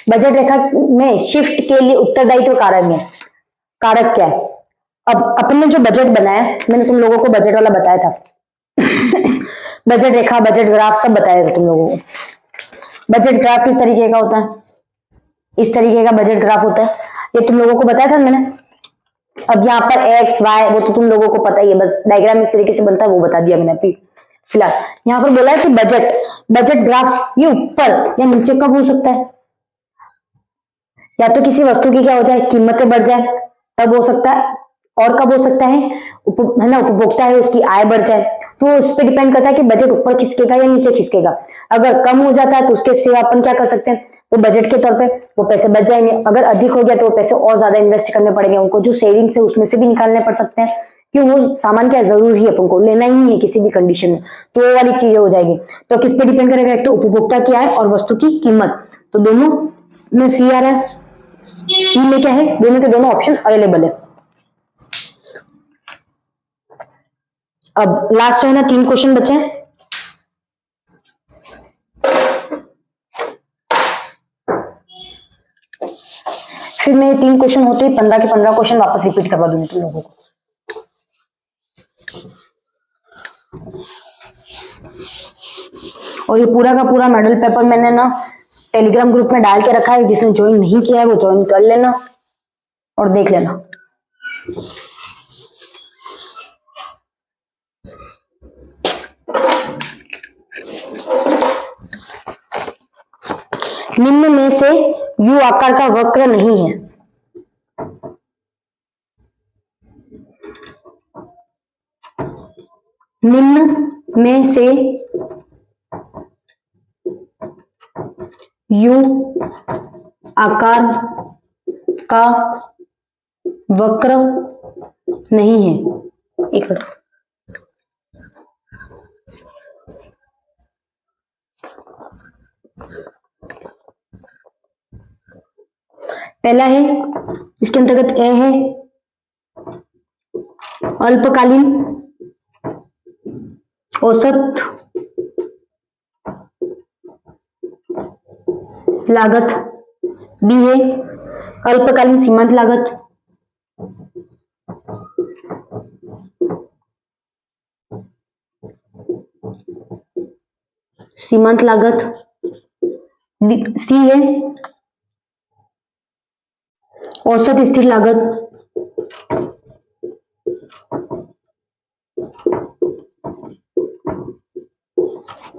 बजट रेखा में शिफ्ट के लिए उत्तरदायित्व कारक है, कारक क्या है। अब अपन ने जो बजट बनाया, मैंने तुम लोगों को बजट वाला बताया था बजट रेखा, बजट ग्राफ सब बताया था तुम लोगों को। बजट ग्राफ किस तरीके का होता है, इस तरीके का बजट ग्राफ होता है, ये तुम लोगों को बताया था मैंने। अब यहाँ पर एक्स वाई वो तो तुम लोगों को पता ही है, बस डायग्राम इस तरीके से बनता है वो बता दिया मैंने अभी फिलहाल। यहाँ पर बोला है कि बजट, बजट ग्राफ ये ऊपर या नीचे कब हो सकता है, या तो किसी वस्तु की क्या हो जाए, कीमतें बढ़ जाए तब हो सकता है, और कब हो सकता है, है ना, उपभोक्ता है उसकी आय बढ़ जाए, तो उस पर डिपेंड करता है कि बजट ऊपर खिसकेगा या नीचे खिसकेगा। अगर कम हो जाता है तो उसके सिवा अपन क्या कर सकते हैं, वो बजट के तौर पे वो पैसे बच जाएंगे। अगर अधिक हो गया तो वो पैसे और ज्यादा इन्वेस्ट करने पड़ेंगे उनको, जो सेविंग्स है उसमें से भी निकालने पड़ सकते हैं, क्यों, वो सामान क्या जरूरी है अपन को लेना ही है किसी भी कंडीशन में, तो वो वाली चीजें हो जाएगी। तो किस पे डिपेंड करेगा, एक तो उपभोक्ता की आय और वस्तु की कीमत, तो दोनों में सी आ रहा है। सी में क्या है, दोनों के दोनों ऑप्शन अवेलेबल है। अब लास्ट है ना, 3 क्वेश्चन बचे हैं। फिर मैं 3 क्वेश्चन होते ही 15 के 15 क्वेश्चन वापस रिपीट करवा दूंगी तुम लोगों को। और ये पूरा का पूरा मॉडल पेपर मैंने ना टेलीग्राम ग्रुप में डाल के रखा है, जिसने ज्वाइन नहीं किया है वो ज्वाइन कर लेना और देख लेना। निम्न में से यू आकार का वक्र नहीं है, निम्न में से यू आकार का वक्र नहीं है। एक मिनट, पहला है, इसके अंतर्गत ए है अल्पकालीन औसत लागत, बी है अल्पकालीन सीमांत लागत, सीमांत लागत, सी है औसत स्थिर लागत,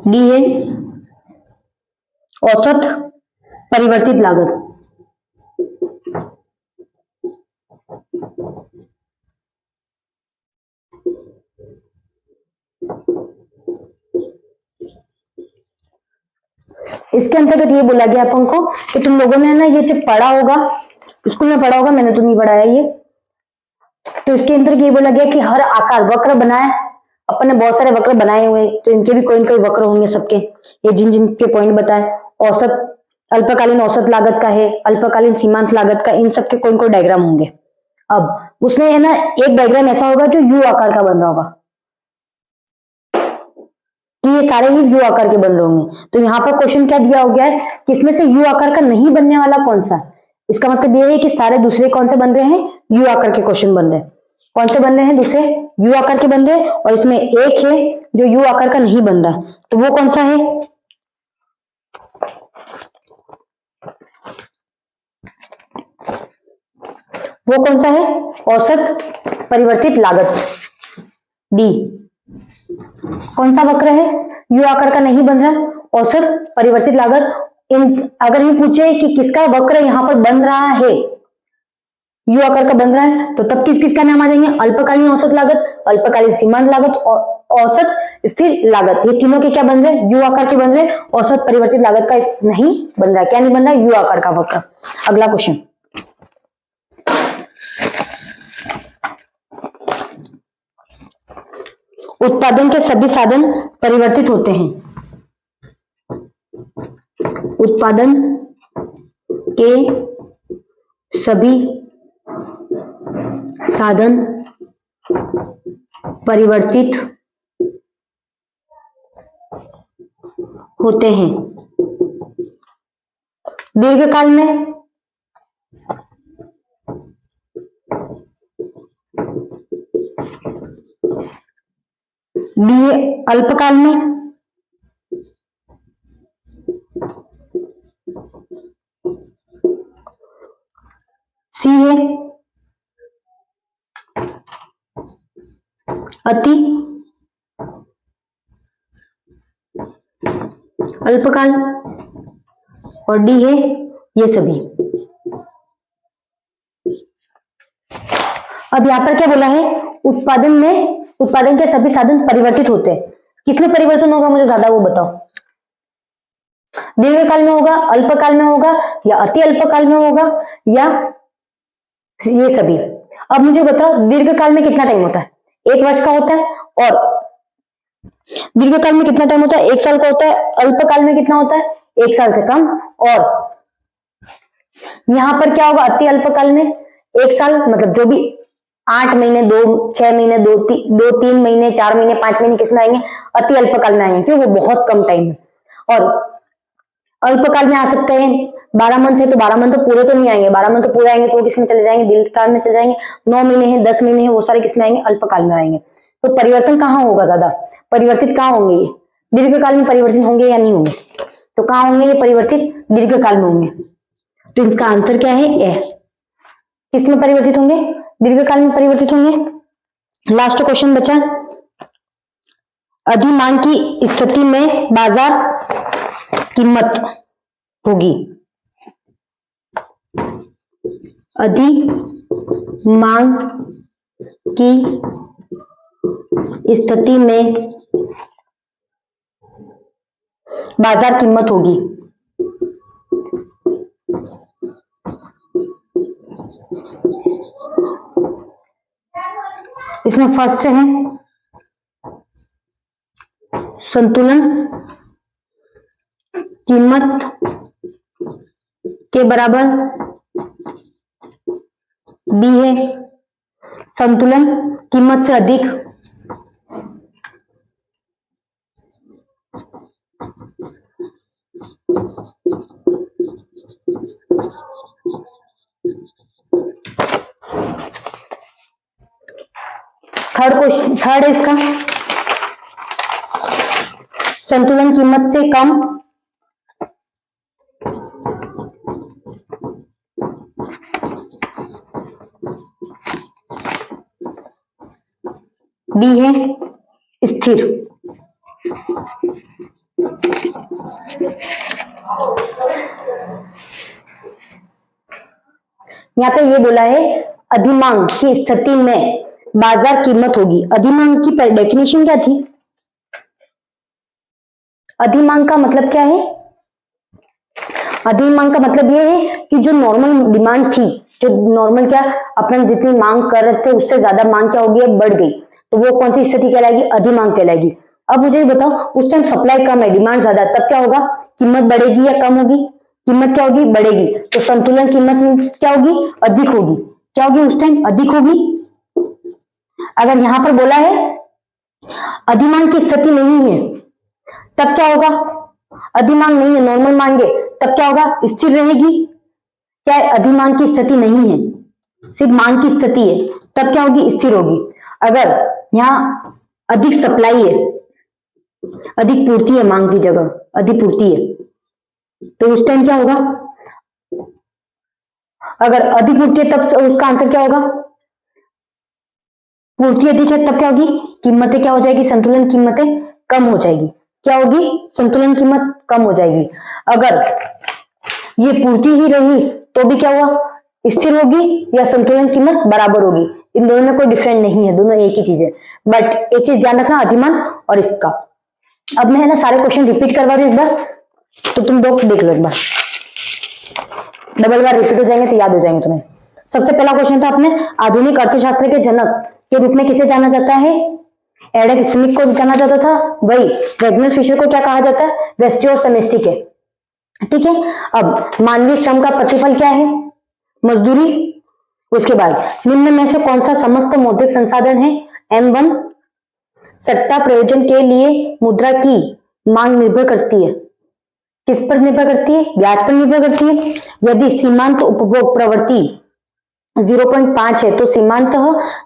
डी है औसत परिवर्तित लागत। इसके अंतर्गत ये बोला गया अपन को कि तुम लोगों ने ना ये जब पढ़ा होगा, स्कूल में पढ़ा होगा, मैंने तो नहीं पढ़ाया ये, तो इसके अंतर्गत ये बोला गया कि हर आकार वक्र बनाए। अपन ने बहुत सारे वक्र बनाए हुए, तो इनके भी कोई न कोई वक्र होंगे सबके, ये जिन जिन के पॉइंट बताए। औसत, अल्पकालीन औसत लागत का है, अल्पकालीन सीमांत लागत का, इन सब के कोई न कोई डायग्राम होंगे। अब उसमें है ना एक डायग्राम ऐसा होगा जो यू आकार का बन रहा होगा, कि ये सारे ही यू आकार के बन रहे होंगे। तो यहाँ पर क्वेश्चन क्या दिया हो गया है कि इसमें से यू आकार का नहीं बनने वाला कौन सा। इसका मतलब ये है कि सारे दूसरे कौन से बन रहे हैं, यू आकार के क्वेश्चन बन रहे हैं। कौन से बन रहे हैं, दूसरे यू आकार के बन रहे हैं, और इसमें एक है जो यू आकार का नहीं बन रहा, तो वो कौन सा है, वो कौन सा है, औसत परिवर्तित लागत, डी। कौन सा वक्र है, यू आकार का नहीं बन रहा, औसत परिवर्तित लागत। इन अगर ये पूछे कि किसका वक्र यहाँ पर बन रहा है, यू आकार का बन रहा है, तो तब किस किस का नाम आ जाएंगे, अल्पकालीन औसत लागत, अल्पकालीन सीमांत लागत और औसत स्थिर लागत। ये तीनों के क्या बन रहे हैं, यू आकार के बन रहे हैं। औसत परिवर्तित लागत का नहीं बन रहा है, क्या नहीं बन रहा है, यू आकार का वक्र। अगला क्वेश्चन, उत्पादन के सभी साधन परिवर्तित होते हैं। उत्पादन के सभी साधन परिवर्तित होते हैं। दीर्घकाल में बी, अल्पकाल में सी है, अति अल्पकाल, और डी है ये सभी। अब यहां पर क्या बोला है, उत्पादन के सभी साधन परिवर्तित होते हैं। किसमें परिवर्तन होगा मुझे ज्यादा वो बताओ, दीर्घकाल में होगा, अल्पकाल में होगा, या अति अल्पकाल में होगा, या ये सभी। अब मुझे बताओ दीर्घकाल में कितना टाइम होता है, 1 वर्ष का होता है, और दीर्घकाल में कितना टाइम होता है, 1 साल का होता है। अल्पकाल में कितना होता है, 1 साल से कम। और यहां पर क्या होगा, अति अल्पकाल में 1 साल, मतलब जो भी 8 महीने, 6 महीने, 3 महीने, 4 महीने, 5 महीने किसमें आएंगे, अति अल्पकाल में आएंगे, क्योंकि वो बहुत कम टाइम है। और अल्पकाल में आ सकते हैं 12 मंथ है, तो 12 मंथ तो पूरे तो नहीं आएंगे, 12 मंथ तो पूरे आएंगे तो वो किसमें चले जाएंगे, दीर्घकाल में चले जाएंगे। 9 महीने हैं, 10 महीने हैं, वो सारे किसमें आएंगे, अल्पकाल में आएंगे। तो परिवर्तन कहाँ होगा, ज्यादा परिवर्तित कहाँ होंगे, ये दीर्घकाल में परिवर्तित होंगे या नहीं होंगे, तो कहाँ होंगे ये परिवर्तित, दीर्घकाल में होंगे। तो इसका आंसर क्या है, ए। किसमें परिवर्तित होंगे, दीर्घकाल में परिवर्तित होंगे। लास्ट क्वेश्चन बचा, अधिमांग की स्थिति में बाजार कीमत होगी। अधिमांग की स्थिति में बाजार कीमत होगी। इसमें फर्स्ट है संतुलन कीमत के बराबर, बी है संतुलन कीमत से अधिक, थर्ड है इसका संतुलन कीमत से कम, डी है स्थिर। यहां पे ये बोला है अधिमांग की स्थिति में बाजार कीमत होगी। अधिमांग की डेफिनेशन क्या थी, अधिमांग का मतलब क्या है, अधिक मांग का मतलब ये है कि जो नॉर्मल डिमांड थी, जो नॉर्मल क्या अपन जितनी मांग कर रहे थे उससे ज्यादा मांग क्या होगी, बढ़ गई, तो वो कौन सी स्थिति कहलाएगी, अधिमांग कहलाएगी। अब मुझे बताओ उस टाइम सप्लाई कम है, डिमांड ज्यादा है, तब क्या होगा, कीमत बढ़ेगी या कम होगी, कीमत क्या होगी, बढ़ेगी, तो संतुलन कीमत क्या होगी, अधिक होगी, क्या होगी उस टाइम, अधिक होगी। अगर यहां पर बोला है अधिमांग की स्थिति नहीं है तब क्या होगा, अधिमांग नहीं है, नॉर्मल मांगे, तब क्या होगा, स्थिर रहेगी। क्या अधिमांग की स्थिति नहीं है, सिर्फ मांग की स्थिति है, तब क्या होगी, स्थिर होगी। अगर यहाँ अधिक सप्लाई है, अधिक पूर्ति है, मांग की जगह अधिक पूर्ति है, तो उस टाइम क्या होगा, अगर अधिक पूर्ति है तब उसका आंसर क्या होगा, पूर्ति अधिक है तब क्या होगी, कीमतें क्या हो जाएगी, संतुलन कीमतें कम हो जाएगी, क्या होगी, संतुलन कीमत कम हो जाएगी। अगर ये पूर्ति ही रही तो भी क्या हुआ, स्थिर होगी या संतुलन कीमत बराबर होगी, इन दोनों में कोई डिफरेंट नहीं है, दोनों एक ही चीज है। बट एक चीज ध्यान रखना, अधिमान और इसका। अब मैं है ना सारे क्वेश्चन रिपीट करवा रही हूँ एक बार, तो तुम दो देख लो एक बार, डबल बार रिपीट हो जाएंगे तो याद हो जाएंगे तुम्हें। सबसे पहला क्वेश्चन था अपने, आधुनिक अर्थशास्त्र के जनक के रूप में किसे जाना जाता है, एडम स्मिथ को जाना जाता था, वही वेगनर फिशर को क्या कहा जाता है, वेस्टी और समष्टि के, ठीक है। अब मानवीय श्रम का प्रतिफल क्या है, मजदूरी। उसके बाद निम्न में से कौन सा समस्त मौद्रिक संसाधन है, M1। सट्टा प्रयोजन के लिए मुद्रा की मांग निर्भर करती है, किस पर निर्भर करती है, ब्याज पर निर्भर करती है। यदि सीमांत उपभोग प्रवृत्ति 0.5 है तो सीमांत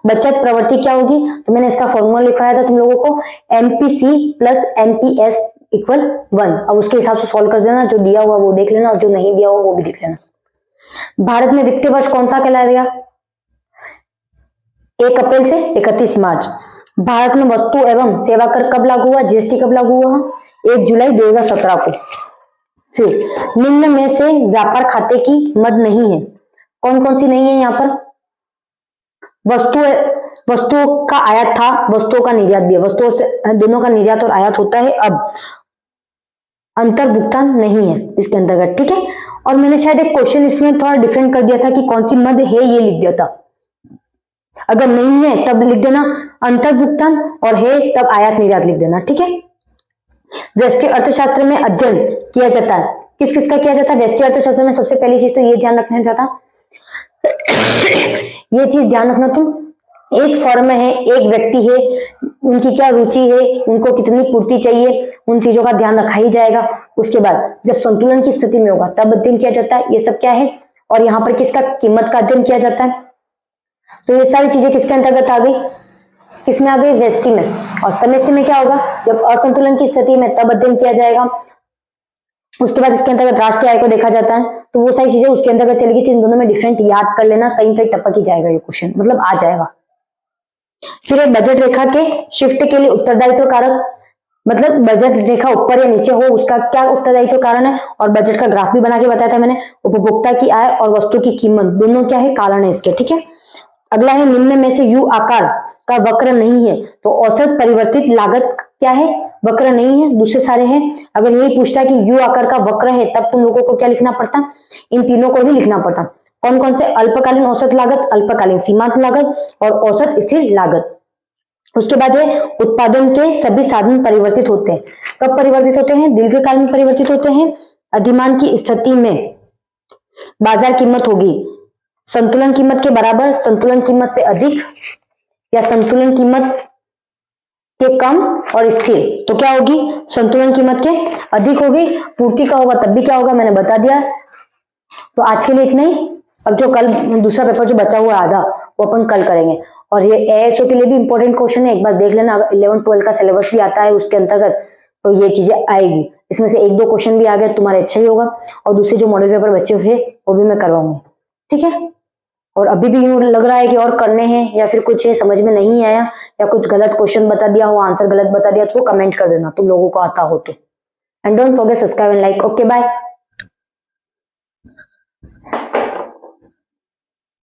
बचत प्रवृत्ति क्या होगी, तो मैंने इसका फॉर्मूला लिखाया था तुम लोगों को, MPC प्लस MPS इक्वल 1। अब उसके हिसाब से सॉल्व कर देना, जो दिया हुआ वो देख लेना और जो नहीं दिया हुआ वो भी देख लेना। भारत में वित्तीय वर्ष कौन सा कहलाएगा, 1 अप्रैल से 31 मार्च। भारत में वस्तु एवं सेवा कर कब लागू हुआ, GST कब लागू हुआ, 1 जुलाई 2017 को। फिर निम्न में से व्यापार खाते की मद नहीं है, कौन कौन सी नहीं है यहाँ पर, वस्तुओं का आयात था, वस्तुओं का निर्यात भी है, वस्तुओं से दोनों का निर्यात और आयात होता है। अब अंतर भुगतान नहीं है इसके अंतर्गत, ठीक है। और मैंने शायद एक क्वेश्चन इसमें थोड़ा डिफरेंट कर दिया था कि कौन सी मद है, ये लिख दिया था, अगर नहीं है तब लिख देना अंतर भुगतान, और है तब आयात निर्यात लिख देना, ठीक है। व्यष्टि अर्थशास्त्र में अध्ययन किया जाता है, किस किस का किया जाता है व्यष्टि अर्थशास्त्र में, सबसे पहली चीज तो ये ध्यान रखना चाहता ये चीज ध्यान रखना तुम, एक फर्म है, एक व्यक्ति है, उनकी क्या रुचि है, उनको कितनी पूर्ति चाहिए, उन चीजों का ध्यान रखा ही जाएगा। उसके बाद जब संतुलन की स्थिति में होगा तब अध्ययन किया जाता है, ये सब क्या है। और यहाँ पर किसका, कीमत का अध्ययन किया जाता है। तो ये सारी चीजें किसके अंतर्गत आ गई, किसमें आ गई, व्यष्टि में। और समष्टि में क्या होगा, जब असंतुलन की स्थिति में तब अध्ययन किया जाएगा। उसके बाद इसके अंतर्गत राष्ट्रीय आय को देखा जाता है, तो वो सारी चीजें उसके अंतर्गत चलेगी। तो इन दोनों में डिफरेंट याद कर लेना, कहीं कहीं टपक ही जाएगा ये क्वेश्चन, मतलब आ जाएगा। फिर एक बजट रेखा के शिफ्ट के लिए उत्तरदायित्व कारक, मतलब बजट रेखा ऊपर या नीचे हो उसका क्या उत्तरदायित्व कारण है, और बजट का ग्राफ भी बना के बताया था मैंने। उपभोक्ता की आय और वस्तु की कीमत दोनों क्या है, कारण है इसके, ठीक है। अगला है, निम्न में से यू आकार का वक्र नहीं है, तो औसत परिवर्तित लागत क्या है, वक्र नहीं है, दूसरे सारे हैं। अगर यही पूछता है कि यू आकार का वक्र है, तब तुम लोगों को क्या लिखना पड़ता, इन तीनों को ही लिखना पड़ता। कौन कौन से, अल्पकालीन औसत लागत, अल्पकालीन सीमांत लागत और औसत स्थिर लागत। उसके बाद है, उत्पादन के सभी साधन परिवर्तित होते हैं, कब परिवर्तित होते हैं, दीर्घकाल में परिवर्तित होते हैं। अधिमान की स्थिति में बाजार कीमत होगी संतुलन कीमत के बराबर, संतुलन कीमत से अधिक, या संतुलन कीमत के कम और स्थिर, तो क्या होगी, संतुलन कीमत के अधिक होगी। पूर्ति का होगा तब भी क्या होगा, मैंने बता दिया। तो आज के लिए इतना ही। अब जो कल दूसरा पेपर जो बचा हुआ आधा, वो अपन कल करेंगे। और ये ASO के लिए भी इंपॉर्टेंट क्वेश्चन है, एक बार देख लेना। 11-12 का सिलेबस भी आता है उसके अंतर्गत, तो ये चीजें आएगी। इसमें से 1-2 क्वेश्चन भी आ गए तुम्हारे, अच्छा ही होगा। और दूसरे जो मॉडल पेपर बचे हुए वो भी मैं करवाऊंगी, ठीक है। और अभी भी यूं लग रहा है कि और करने हैं, या फिर कुछ है समझ में नहीं आया, या कुछ गलत क्वेश्चन बता दिया हो, आंसर गलत बता दिया, तो वो कमेंट कर देना तुम लोगों को आता हो तो। And don't forget subscribe and like. Okay bye.